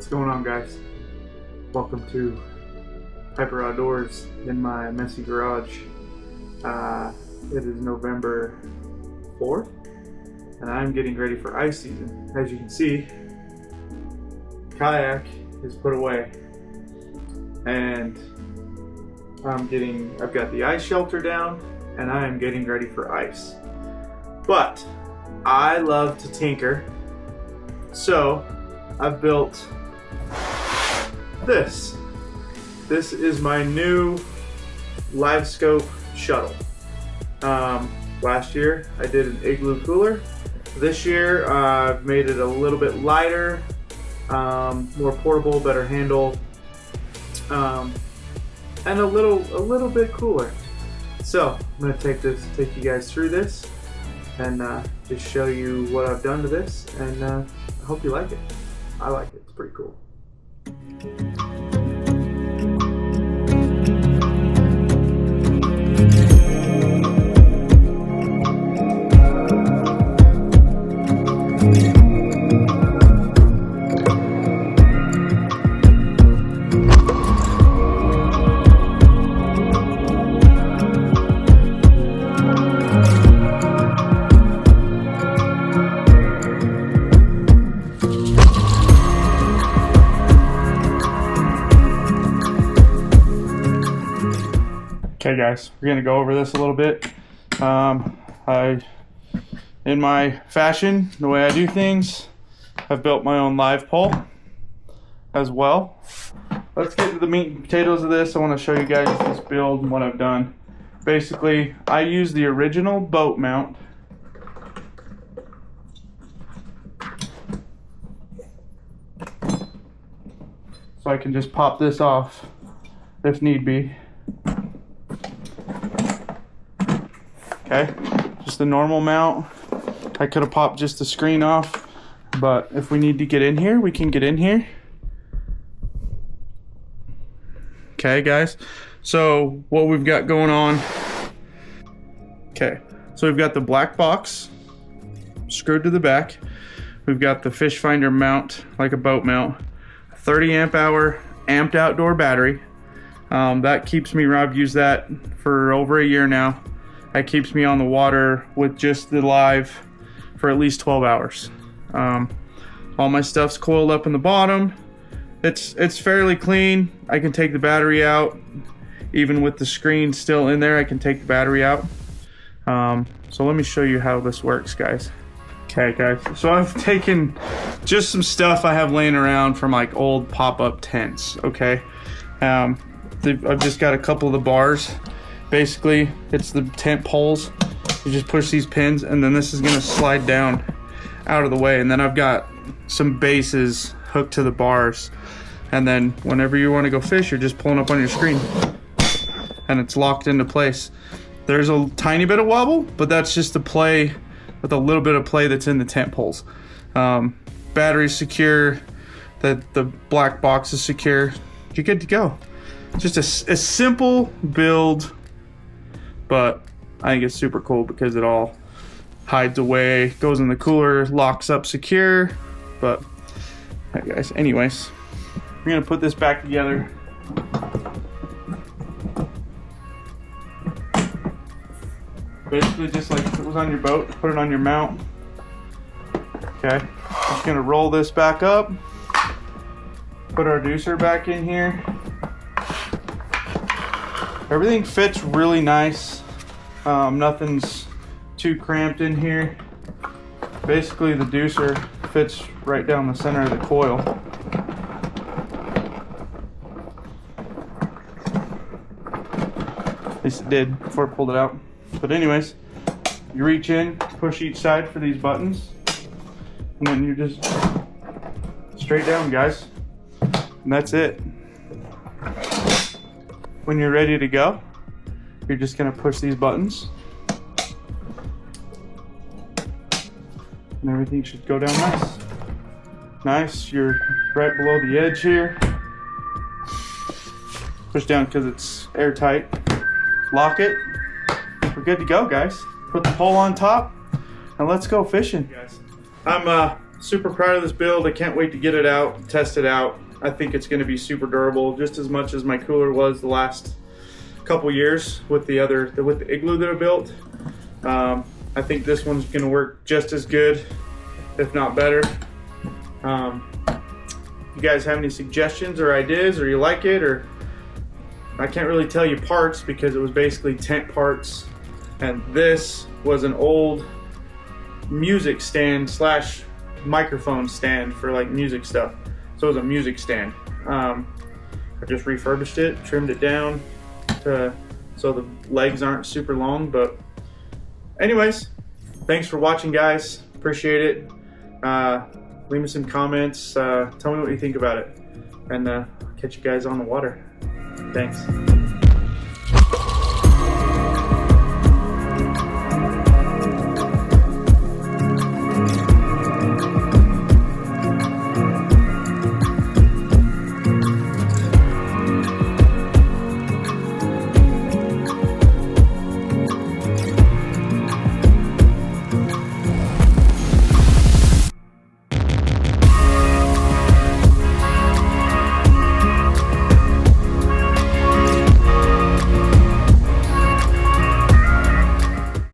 What's going on, guys? Welcome to Hyper Outdoors in my messy garage. It is November 4th and I'm getting ready for ice season. As you can see, kayak is put away and I've got the ice shelter down and I am getting ready for ice. But I love to tinker, so I've built this. This is my new Livescope Shuttle. Last year I did an igloo cooler. This year I've made it a little bit lighter, more portable, better handle, and a little bit cooler. So I'm gonna take you guys through this and just show you what I've done to this, and I hope you like it. I like it. It's pretty cool. Okay guys, we're gonna go over this a little bit. In my fashion, the way I do things, I've built my own live pole as well. Let's get to the meat and potatoes of this. I want to show you guys this build and what I've done. Basically, I use the original boat mount. So I can just pop this off if need be. Okay, just the normal mount. I could have popped just the screen off, but if we need to get in here, we can get in here. Okay guys, so what we've got going on. Okay, so we've got the black box screwed to the back. We've got the fish finder mount, like a boat mount, 30 amp hour amped outdoor battery. That keeps me, I've used that for over a year now. That keeps me on the water with just the live for at least 12 hours. All my stuff's coiled up in the bottom. It's fairly clean. I can take the battery out. Even with the screen still in there, I can take the battery out. So let me show you how this works, guys. Okay guys, so I've taken just some stuff I have laying around from like old pop-up tents, okay? I've just got a couple of the bars. Basically, it's the tent poles. You just push these pins and then this is gonna slide down out of the way, and then I've got some bases hooked to the bars, and then whenever you want to go fish, you're just pulling up on your screen and it's locked into place. There's a tiny bit of wobble, but that's just the play with a little bit of play that's in the tent poles. Battery's secure, the black box is secure. You're good to go. Just a simple build, but I think it's super cool because it all hides away, goes in the cooler, locks up secure. But alright guys, anyways, we're gonna put this back together. Basically just like if it was on your boat, put it on your mount. Okay, just gonna roll this back up, put our deucer back in here. Everything fits really nice. Nothing's too cramped in here. Basically the deucer fits right down the center of the coil. At least it did before I pulled it out. But anyways, you reach in, push each side for these buttons, and then you're just straight down, guys. And that's it. When you're ready to go, you're just gonna push these buttons and everything should go down nice. Nice, you're right below the edge here. Push down because it's airtight. Lock it. We're good to go, guys. Put the pole on top and let's go fishing. I'm super proud of this build. I can't wait to get it out, test it out. I think it's going to be super durable, just as much as my cooler was the last couple years with the Igloo that I built. I think this one's going to work just as good, if not better. You guys have any suggestions or ideas, or you like it, or I can't really tell you parts because it was basically tent parts, and this was an old music stand slash microphone stand for like music stuff. So it was a music stand. I just refurbished it, trimmed it down so the legs aren't super long. But anyways, thanks for watching, guys. Appreciate it. Leave me some comments. Tell me what you think about it, and catch you guys on the water. Thanks.